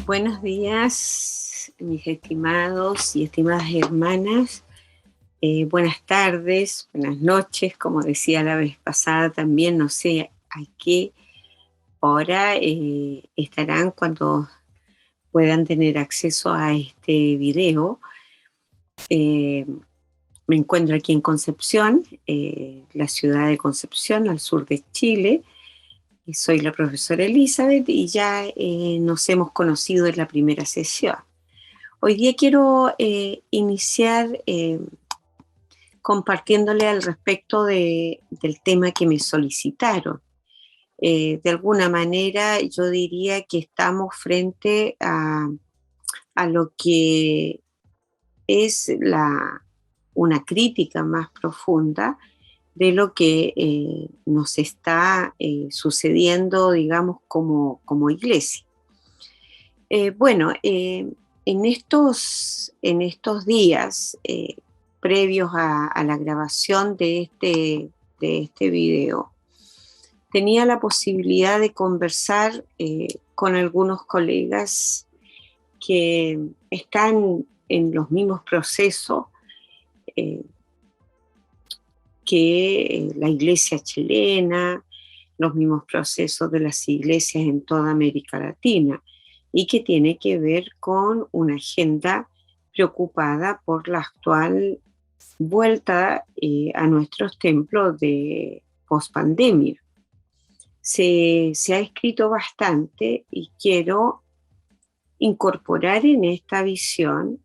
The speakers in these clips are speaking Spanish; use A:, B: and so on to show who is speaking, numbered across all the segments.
A: Buenos días, mis estimados y estimadas hermanas. Buenas tardes, buenas noches, como decía la vez pasada también, no sé a qué hora estarán cuando puedan tener acceso a este video. Eh, Me encuentro aquí en Concepción, la ciudad de Concepción, al sur de Chile. Soy la profesora Elizabeth y ya nos hemos conocido en la primera sesión. Hoy día quiero iniciar compartiéndole al respecto del tema que me solicitaron. De alguna manera yo diría que estamos frente a lo que es una crítica más profunda de lo que nos está sucediendo, digamos, como iglesia. Bueno, en estos días previos a la grabación de este video, tenía la posibilidad de conversar con algunos colegas que están en los mismos procesos eh, que la iglesia chilena, los mismos procesos de las iglesias en toda América Latina, y que tiene que ver con una agenda preocupada por la actual vuelta a nuestros templos de pospandemia. Se ha escrito bastante y quiero incorporar en esta visión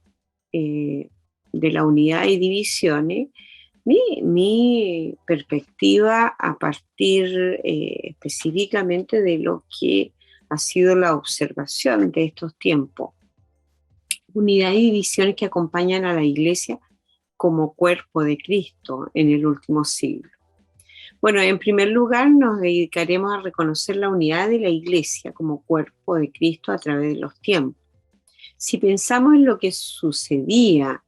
A: de la unidad y divisiones mi perspectiva a partir específicamente de lo que ha sido la observación de estos tiempos. Unidad y divisiones que acompañan a la Iglesia como cuerpo de Cristo en el último siglo. Bueno, en primer lugar nos dedicaremos a reconocer la unidad de la Iglesia como cuerpo de Cristo a través de los tiempos. Si pensamos en lo que sucedía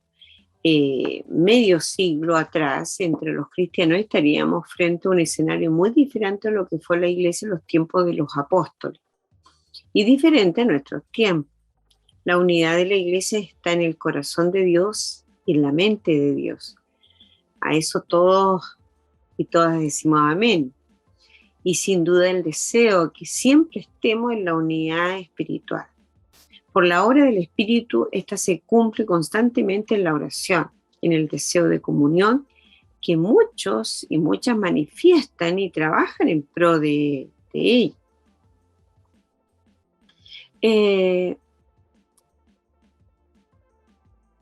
A: medio siglo atrás entre los cristianos, estaríamos frente a un escenario muy diferente a lo que fue la iglesia en los tiempos de los apóstoles y diferente a nuestros tiempos. La unidad de la iglesia está en el corazón de Dios y en la mente de Dios. A eso todos y todas decimos amén. Y sin duda el deseo que siempre estemos en la unidad espiritual. Por la obra del Espíritu, esta se cumple constantemente en la oración, en el deseo de comunión que muchos y muchas manifiestan y trabajan en pro de ella.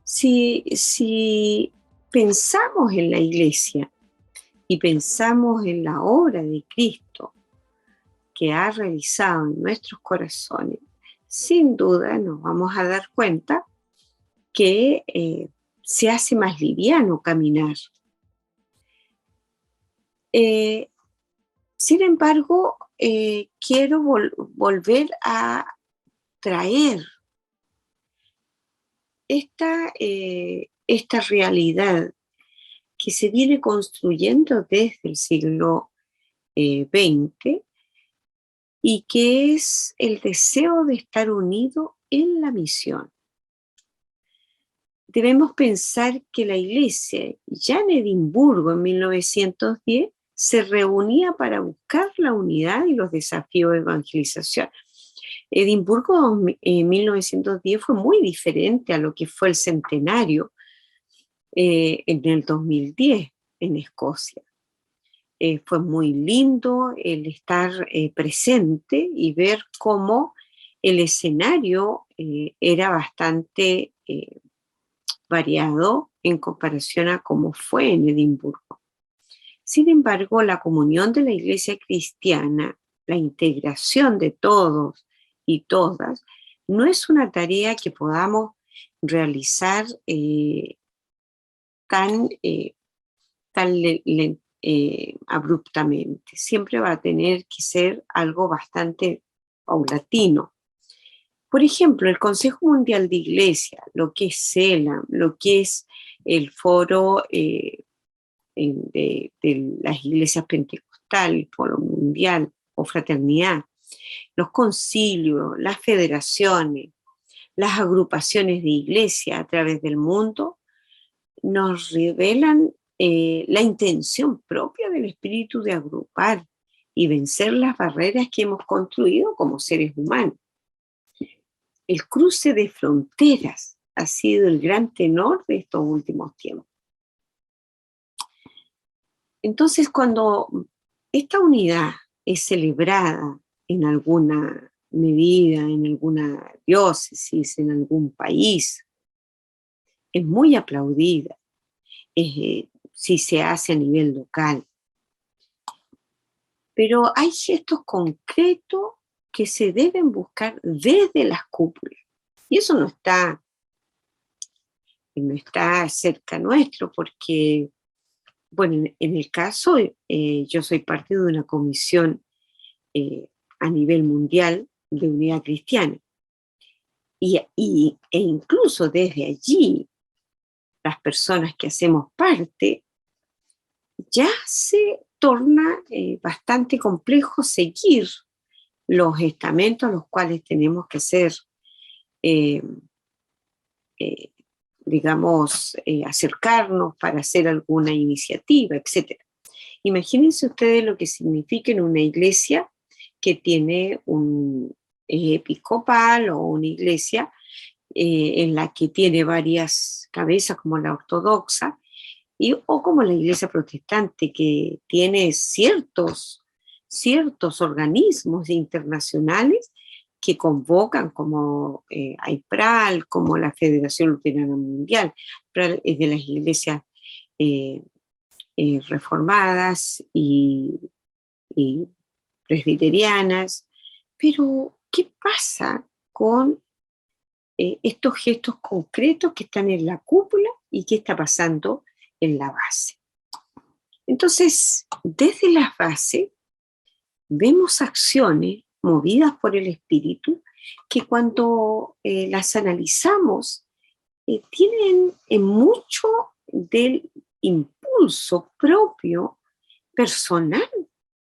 A: Si pensamos en la iglesia y pensamos en la obra de Cristo que ha realizado en nuestros corazones, sin duda nos vamos a dar cuenta que se hace más liviano caminar. Sin embargo, quiero volver a traer esta realidad que se viene construyendo desde el siglo XX y que es el deseo de estar unido en la misión. Debemos pensar que la iglesia, ya en Edimburgo en 1910, se reunía para buscar la unidad y los desafíos de evangelización. Edimburgo en 1910 fue muy diferente a lo que fue el centenario en el 2010 en Escocia. Fue muy lindo el estar presente y ver cómo el escenario era bastante variado en comparación a cómo fue en Edimburgo. Sin embargo, la comunión de la iglesia cristiana, la integración de todos y todas, no es una tarea que podamos realizar tan abruptamente. Siempre va a tener que ser algo bastante paulatino. Por ejemplo, el Consejo Mundial de Iglesia, lo que es CELAM, lo que es el Foro de las Iglesias Pentecostales, Foro Mundial o Fraternidad, los concilios, las federaciones, las agrupaciones de iglesia a través del mundo nos revelan la intención propia del espíritu de agrupar y vencer las barreras que hemos construido como seres humanos. El cruce de fronteras ha sido el gran tenor de estos últimos tiempos. Entonces, cuando esta unidad es celebrada en alguna medida, en alguna diócesis, en algún país, es muy aplaudida si se hace a nivel local. Pero hay gestos concretos que se deben buscar desde las cúpulas. Y eso no está cerca nuestro, porque, bueno, en el caso, yo soy parte de una comisión a nivel mundial de unidad cristiana. E incluso desde allí, las personas que hacemos parte, ya se torna bastante complejo seguir los estamentos a los cuales tenemos que ser, acercarnos para hacer alguna iniciativa, etc. Imagínense ustedes lo que significa en una iglesia que tiene un episcopal o una iglesia en la que tiene varias cabezas como la ortodoxa o como la iglesia protestante que tiene ciertos organismos internacionales que convocan como AIPRAL, como la Federación Luterana Mundial. AIPRAL es de las iglesias reformadas y presbiterianas. Pero, ¿qué pasa con estos gestos concretos que están en la cúpula y qué está pasando en la base? Entonces, desde la base, vemos acciones movidas por el espíritu que cuando las analizamos tienen mucho del impulso propio, personal,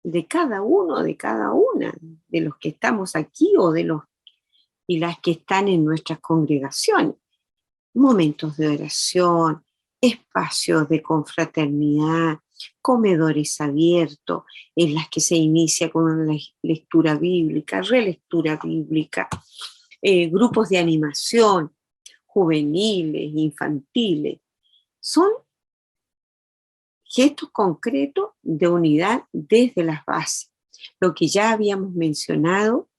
A: de cada uno, de cada una, de los que estamos aquí o de los y las que están en nuestras congregaciones. Momentos de oración, espacios de confraternidad, comedores abiertos, en las que se inicia con una lectura bíblica, relectura bíblica, grupos de animación, juveniles, infantiles. Son gestos concretos de unidad desde las bases, lo que ya habíamos mencionado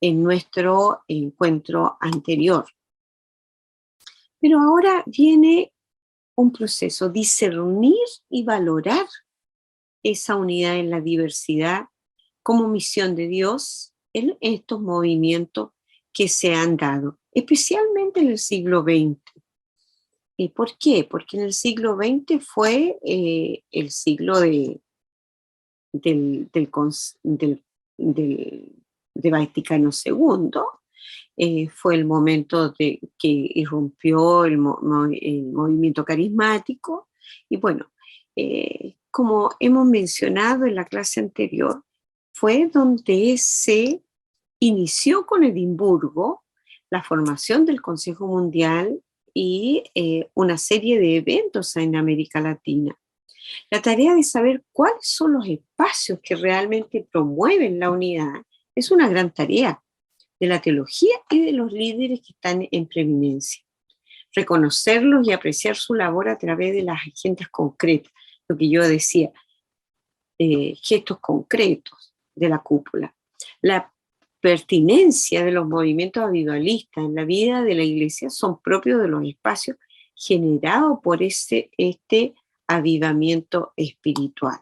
A: en nuestro encuentro anterior. Pero ahora viene un proceso, discernir y valorar esa unidad en la diversidad como misión de Dios en estos movimientos que se han dado, especialmente en el siglo XX. ¿Y por qué? Porque en el siglo XX fue el siglo de Vaticano II, fue el momento que irrumpió el movimiento carismático, y bueno, como hemos mencionado en la clase anterior, fue donde se inició con Edimburgo la formación del Consejo Mundial y una serie de eventos en América Latina. La tarea de saber cuáles son los espacios que realmente promueven la unidad es una gran tarea de la teología y de los líderes que están en preeminencia. Reconocerlos y apreciar su labor a través de las agendas concretas, lo que yo decía, gestos concretos de la cúpula. La pertinencia de los movimientos avivalistas en la vida de la iglesia son propios de los espacios generados por este avivamiento espiritual.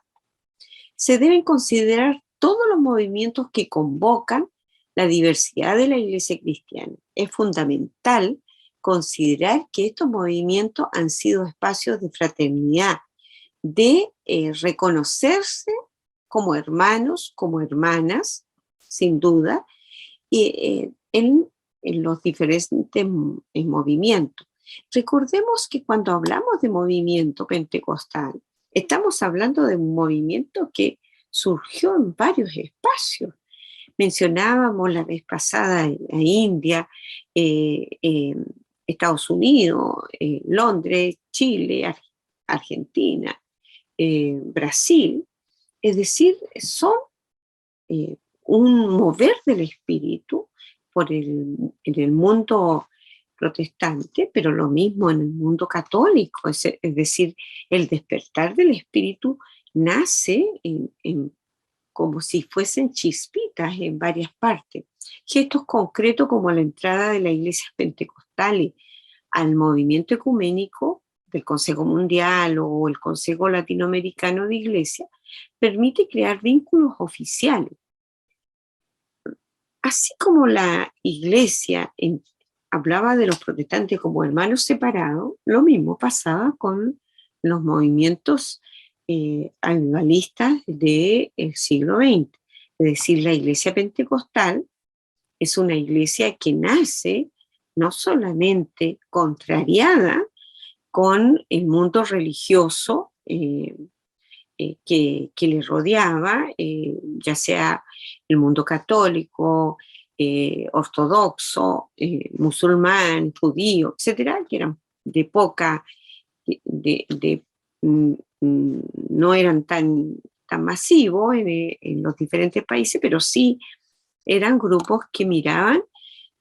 A: Se deben considerar todos los movimientos que convocan la diversidad de la iglesia cristiana. Es fundamental considerar que estos movimientos han sido espacios de fraternidad, de reconocerse como hermanos, como hermanas, sin duda, en los diferentes movimientos. Recordemos que cuando hablamos de movimiento pentecostal, estamos hablando de un movimiento que surgió en varios espacios, Mencionábamos la vez pasada a India, eh, eh, Estados Unidos, Londres, Chile, Argentina, Brasil. Es decir, son un mover del espíritu en el mundo protestante, pero lo mismo en el mundo católico, es decir, el despertar del espíritu nace como si fuesen chispitas en varias partes. Gestos concretos como la entrada de la iglesia pentecostal al movimiento ecuménico del Consejo Mundial o el Consejo Latinoamericano de Iglesia permite crear vínculos oficiales. Así como la iglesia hablaba de los protestantes como hermanos separados, lo mismo pasaba con los movimientos avivalistas del siglo XX. Es decir, la iglesia pentecostal es una iglesia que nace no solamente contrariada con el mundo religioso que le rodeaba, ya sea el mundo católico, ortodoxo, musulmán, judío, etcétera, que eran de poca, de, no eran tan masivos en los diferentes países, pero sí eran grupos que miraban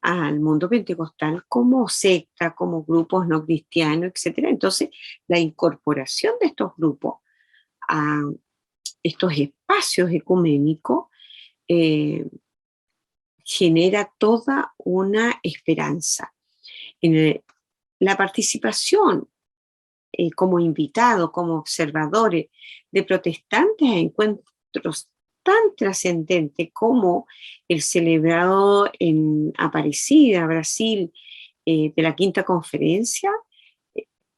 A: al mundo pentecostal como secta, como grupos no cristianos, etcétera. Entonces, la incorporación de estos grupos a estos espacios ecuménicos eh, genera toda una esperanza. La participación como invitados, como observadores de protestantes a encuentros tan trascendentes como el celebrado en Aparecida, Brasil, de la Quinta Conferencia,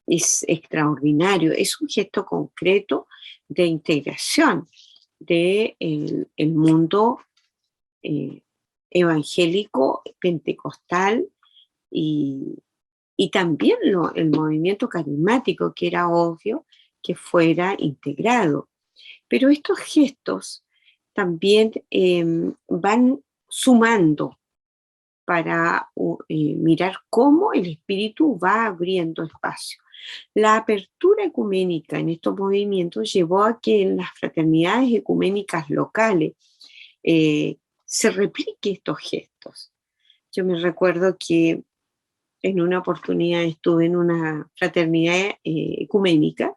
A: es extraordinario, es un gesto concreto de integración del el mundo evangélico, pentecostal y también el movimiento carismático, que era obvio que fuera integrado. Pero estos gestos también van sumando para mirar cómo el espíritu va abriendo espacio. La apertura ecuménica en estos movimientos llevó a que en las fraternidades ecuménicas locales se replique estos gestos. Yo me recuerdo que en una oportunidad estuve en una fraternidad ecuménica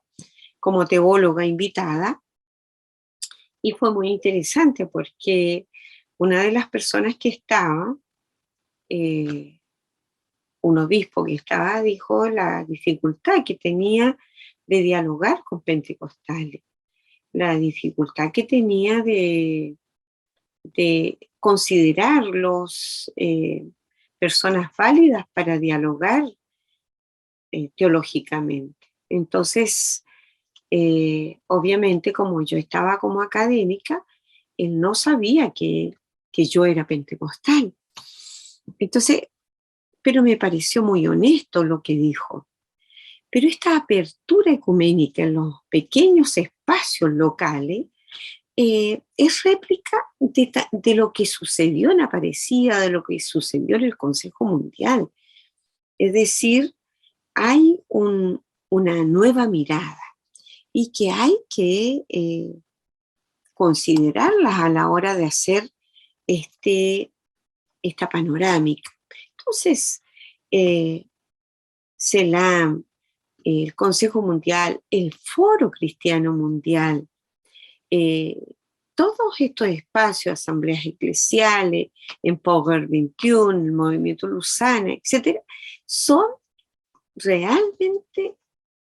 A: como teóloga invitada y fue muy interesante porque una de las personas que estaba, un obispo que estaba, dijo la dificultad que tenía de dialogar con pentecostales, la dificultad que tenía de considerarlos personas válidas para dialogar teológicamente. Entonces, obviamente, como yo estaba como académica, él no sabía que yo era pentecostal. Entonces, pero me pareció muy honesto lo que dijo. Pero esta apertura ecuménica en los pequeños espacios locales es réplica de lo que sucedió en Aparecida, de lo que sucedió en el Consejo Mundial. Es decir, hay una nueva mirada y que hay que considerarlas a la hora de hacer esta panorámica. Entonces, CELAM, el Consejo Mundial, el Foro Cristiano Mundial, todos estos espacios, asambleas eclesiales, Empower 21, el Movimiento Luzana, etcétera, son realmente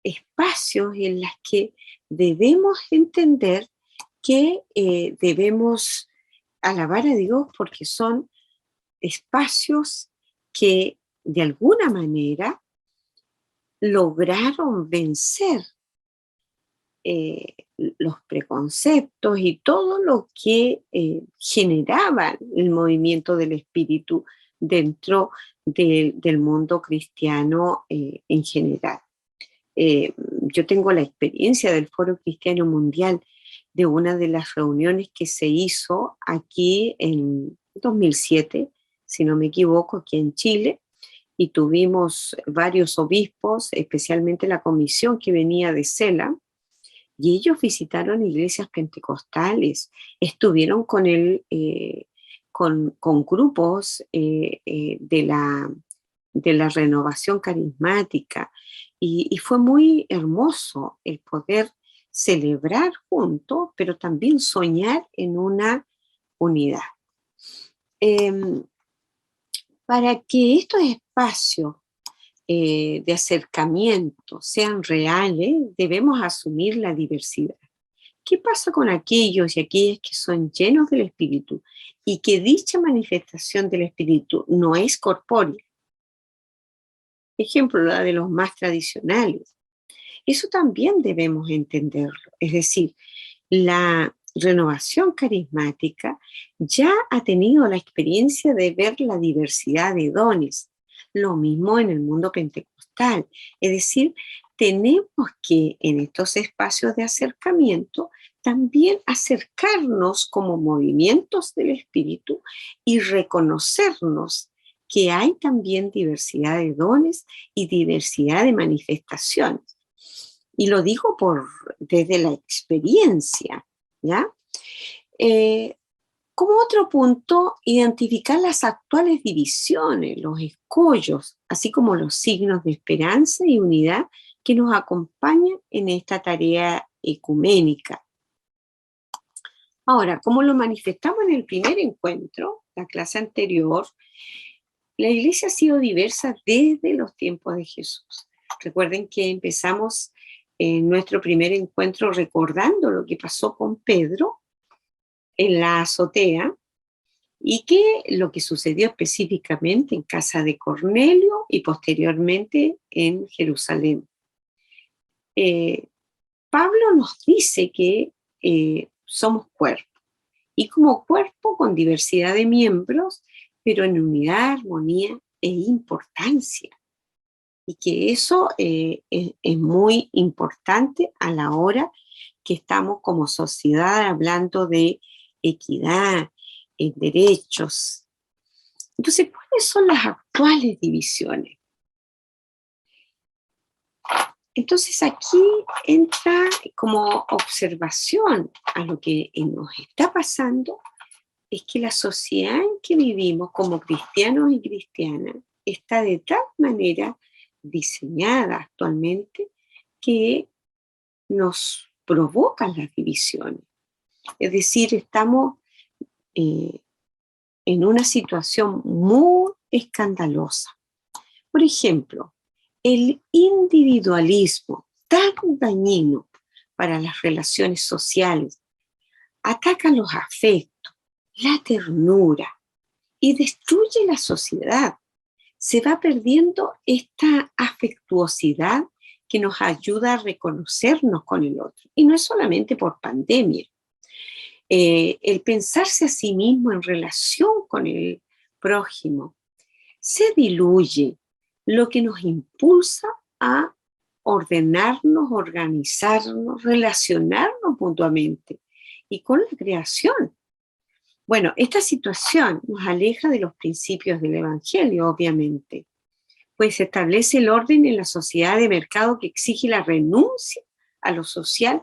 A: espacios en los que debemos entender que debemos alabar a Dios porque son espacios que de alguna manera lograron vencer los preconceptos y todo lo que generaba el movimiento del espíritu dentro del mundo cristiano en general. Yo tengo la experiencia del Foro Cristiano Mundial de una de las reuniones que se hizo aquí en 2007, si no me equivoco, aquí en Chile, y tuvimos varios obispos, especialmente la comisión que venía de CELA, y ellos visitaron iglesias pentecostales, estuvieron con con grupos de la renovación carismática, y fue muy hermoso el poder celebrar juntos, pero también soñar en una unidad. Em, para que estos espacios de acercamiento sean reales, debemos asumir la diversidad. ¿Qué pasa con aquellos y aquellas que son llenos del Espíritu y que dicha manifestación del Espíritu no es corpórea? Ejemplo, la de los más tradicionales. Eso también debemos entenderlo. Es decir, la renovación carismática ya ha tenido la experiencia de ver la diversidad de dones. Lo mismo en el mundo pentecostal. Es decir, tenemos que en estos espacios de acercamiento también acercarnos como movimientos del Espíritu y reconocernos que hay también diversidad de dones y diversidad de manifestaciones. Y lo digo desde la experiencia, ¿ya? Como otro punto, identificar las actuales divisiones, los escollos, así como los signos de esperanza y unidad que nos acompañan en esta tarea ecuménica. Ahora, como lo manifestamos en el primer encuentro, la clase anterior, la iglesia ha sido diversa desde los tiempos de Jesús. Recuerden que empezamos en nuestro primer encuentro recordando lo que pasó con Pedro en la azotea y que lo que sucedió específicamente en casa de Cornelio y posteriormente en Jerusalén. Pablo nos dice que somos cuerpo, y como cuerpo con diversidad de miembros, pero en unidad, armonía e importancia. Y que eso es muy importante a la hora que estamos como sociedad hablando de equidad, derechos. Entonces, ¿cuáles son las actuales divisiones? Entonces aquí entra como observación a lo que nos está pasando, es que la sociedad en que vivimos como cristianos y cristianas está de tal manera diseñada actualmente que nos provocan las divisiones. Es decir, estamos en una situación muy escandalosa. Por ejemplo, el individualismo tan dañino para las relaciones sociales ataca los afectos, la ternura y destruye la sociedad. Se va perdiendo esta afectuosidad que nos ayuda a reconocernos con el otro. Y no es solamente por pandemia. El pensarse a sí mismo en relación con el prójimo se diluye, lo que nos impulsa a ordenarnos, organizarnos, relacionarnos mutuamente y con la creación. Bueno, esta situación nos aleja de los principios del Evangelio, obviamente, pues establece el orden en la sociedad de mercado que exige la renuncia a lo social,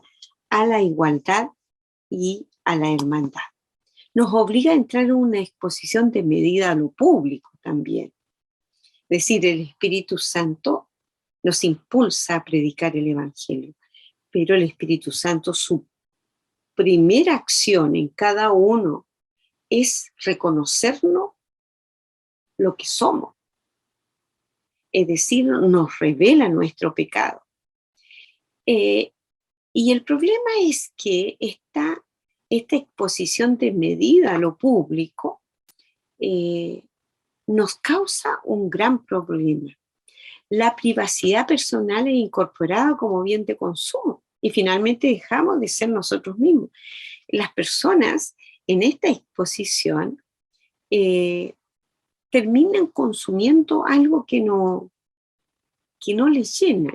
A: a la igualdad y a la hermandad. Nos obliga a entrar en una exposición de medida a lo público también. Es decir, el Espíritu Santo nos impulsa a predicar el Evangelio, pero el Espíritu Santo, su primera acción en cada uno es reconocernos lo que somos. Es decir, nos revela nuestro pecado. Y el problema es que esta exposición desmedida a lo público nos causa un gran problema. La privacidad personal es incorporada como bien de consumo y finalmente dejamos de ser nosotros mismos. Las personas en esta exposición terminan consumiendo algo que no les llena.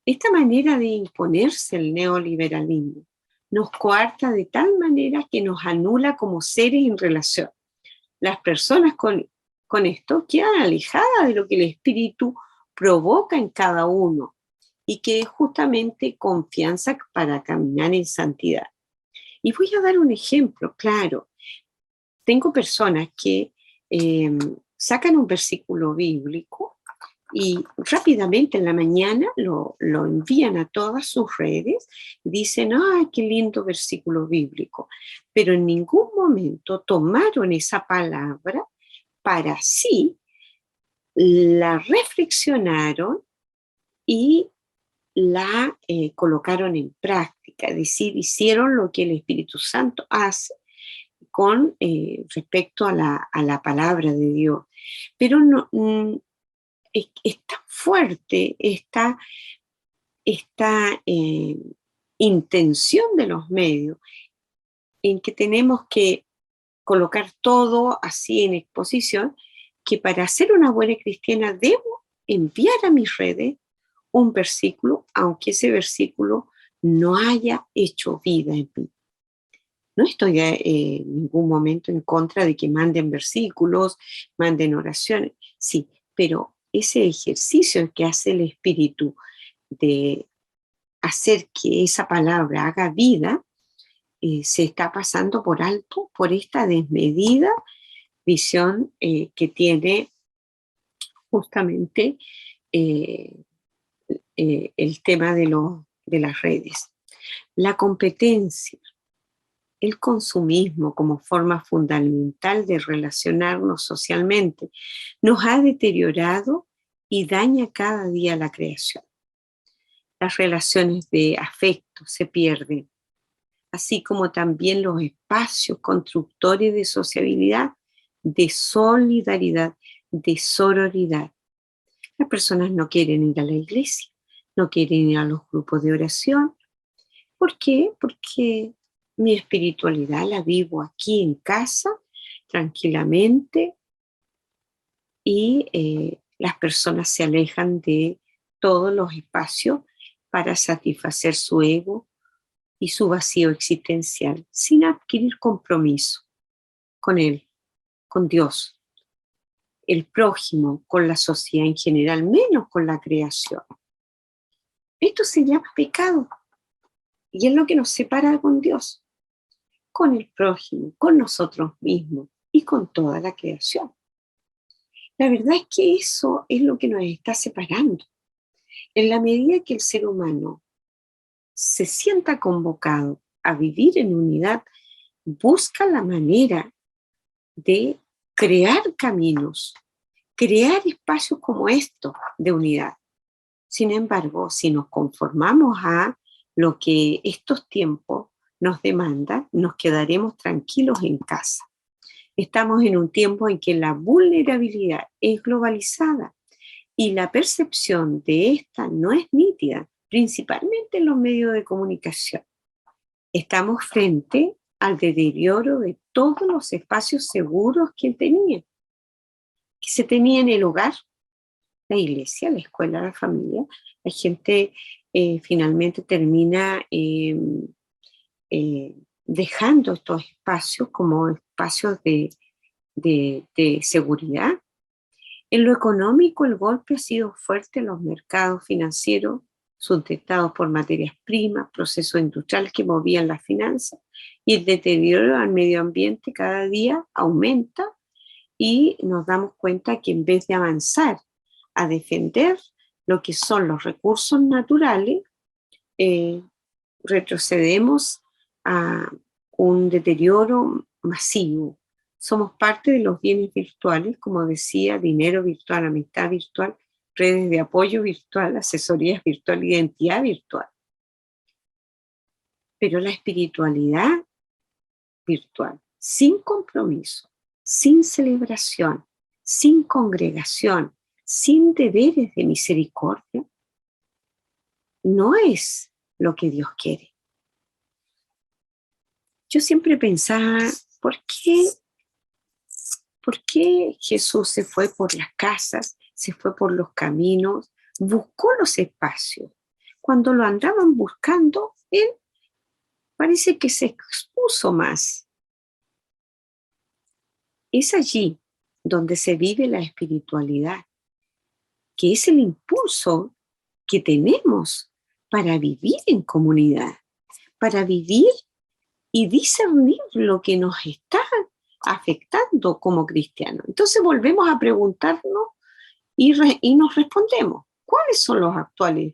A: Esta manera de imponerse el neoliberalismo nos coarta de tal manera que nos anula como seres en relación. Las personas con esto quedan alejadas de lo que el espíritu provoca en cada uno y que es justamente confianza para caminar en santidad. Y voy a dar un ejemplo, claro. Tengo personas que sacan un versículo bíblico y rápidamente en la mañana lo envían a todas sus redes, dicen, ¡ay, qué lindo versículo bíblico! Pero en ningún momento tomaron esa palabra para sí, la reflexionaron y la colocaron en práctica, es decir, hicieron lo que el Espíritu Santo hace con respecto a la palabra de Dios. Pero no, es tan fuerte esta intención de los medios en que tenemos que colocar todo así en exposición, que para ser una buena cristiana debo enviar a mis redes un versículo, aunque ese versículo no haya hecho vida en mí. No estoy en ningún momento en contra de que manden versículos, manden oraciones, sí, pero ese ejercicio que hace el Espíritu de hacer que esa palabra haga vida, se está pasando por alto por esta desmedida visión que tiene justamente eh, el tema de las redes. La competencia, el consumismo como forma fundamental de relacionarnos socialmente, nos ha deteriorado y daña cada día la creación. Las relaciones de afecto se pierden, así como también los espacios constructores de sociabilidad, de solidaridad, de sororidad. Las personas no quieren ir a la iglesia, no quieren ir a los grupos de oración. ¿Por qué? Porque mi espiritualidad la vivo aquí en casa, tranquilamente, y las personas se alejan de todos los espacios para satisfacer su ego y su vacío existencial, sin adquirir compromiso con Él, con Dios, el prójimo, con la sociedad en general, menos con la creación. Esto se llama pecado y es lo que nos separa con Dios, con el prójimo, con nosotros mismos y con toda la creación. La verdad es que eso es lo que nos está separando. En la medida que el ser humano se sienta convocado a vivir en unidad, busca la manera de crear caminos, crear espacios como estos de unidad. Sin embargo, si nos conformamos a lo que estos tiempos nos demandan, nos quedaremos tranquilos en casa. Estamos en un tiempo en que la vulnerabilidad es globalizada y la percepción de esta no es nítida, principalmente en los medios de comunicación. Estamos frente al deterioro de todos los espacios seguros que se tenía en el hogar, la iglesia, la escuela, la familia. La gente finalmente termina dejando estos espacios como espacios de seguridad. En lo económico, el golpe ha sido fuerte en los mercados financieros, sustentados por materias primas, procesos industriales que movían las finanzas, y el deterioro al medio ambiente cada día aumenta y nos damos cuenta que en vez de avanzar a defender lo que son los recursos naturales, retrocedemos a un deterioro masivo. Somos parte de los bienes virtuales, como decía, dinero virtual, amistad virtual, redes de apoyo virtual, asesorías virtual, identidad virtual. Pero la espiritualidad virtual, sin compromiso, sin celebración, sin congregación, sin deberes de misericordia, no es lo que Dios quiere. Yo siempre pensaba, ¿por qué Jesús se fue por las casas, se fue por los caminos, buscó los espacios? Cuando lo andaban buscando, Él parece que se expuso más. Es allí donde se vive la espiritualidad, que es el impulso que tenemos para vivir en comunidad, para vivir y discernir lo que nos está afectando como cristianos. Entonces volvemos a preguntarnos y nos respondemos, ¿cuáles son las actuales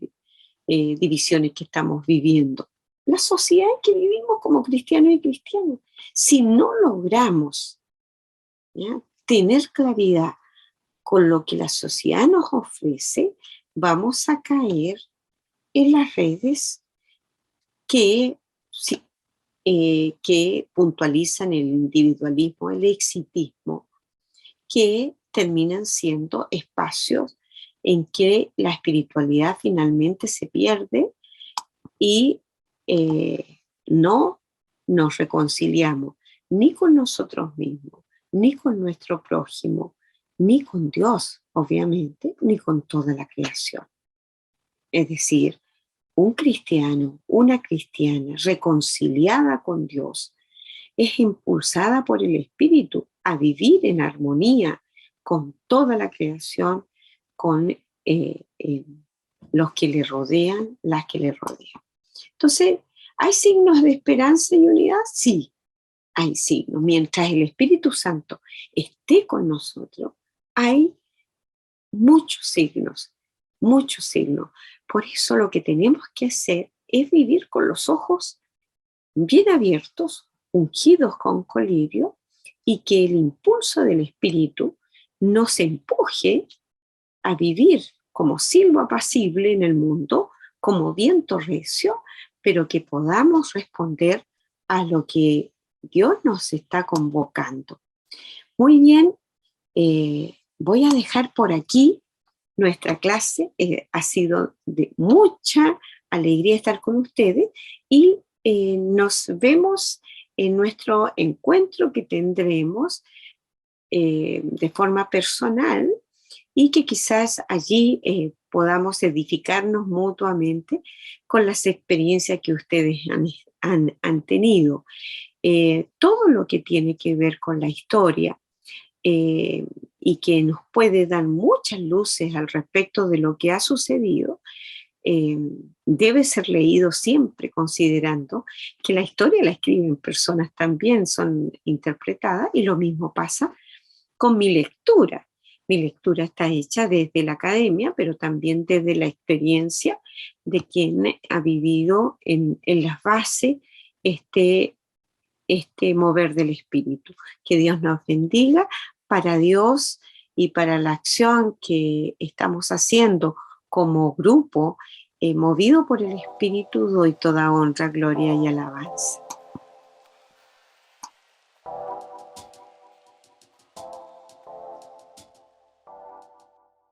A: divisiones que estamos viviendo? La sociedad en que vivimos como cristianos y cristianas. Si no logramos, ¿ya?, tener claridad con lo que la sociedad nos ofrece, vamos a caer en las redes que, sí, que puntualizan el individualismo, el exitismo, que terminan siendo espacios en que la espiritualidad finalmente se pierde y no nos reconciliamos ni con nosotros mismos, ni con nuestro prójimo, ni con Dios, obviamente, ni con toda la creación. Es decir, un cristiano, una cristiana reconciliada con Dios es impulsada por el Espíritu a vivir en armonía con toda la creación, con los que le rodean, las que le rodean. Entonces, ¿hay signos de esperanza y unidad? Sí, hay signos. Mientras el Espíritu Santo esté con nosotros, hay muchos signos, muchos signos. Por eso lo que tenemos que hacer es vivir con los ojos bien abiertos, ungidos con colirio, y que el impulso del Espíritu nos empuje a vivir como silbo apacible en el mundo, como viento recio, pero que podamos responder a lo que Dios nos está convocando. Muy bien, voy a dejar por aquí nuestra clase. Ha sido de mucha alegría estar con ustedes y nos vemos en nuestro encuentro que tendremos de forma personal y que quizás allí podamos edificarnos mutuamente con las experiencias que ustedes han tenido. Todo lo que tiene que ver con la historia y que nos puede dar muchas luces al respecto de lo que ha sucedido, debe ser leído siempre considerando que la historia la escriben personas también, son interpretadas, y lo mismo pasa con mi lectura. Mi lectura está hecha desde la academia, pero también desde la experiencia de quien ha vivido en las bases este mover del espíritu. Que Dios nos bendiga. Para Dios y para la acción que estamos haciendo como grupo, movido por el espíritu, doy toda honra, gloria y alabanza.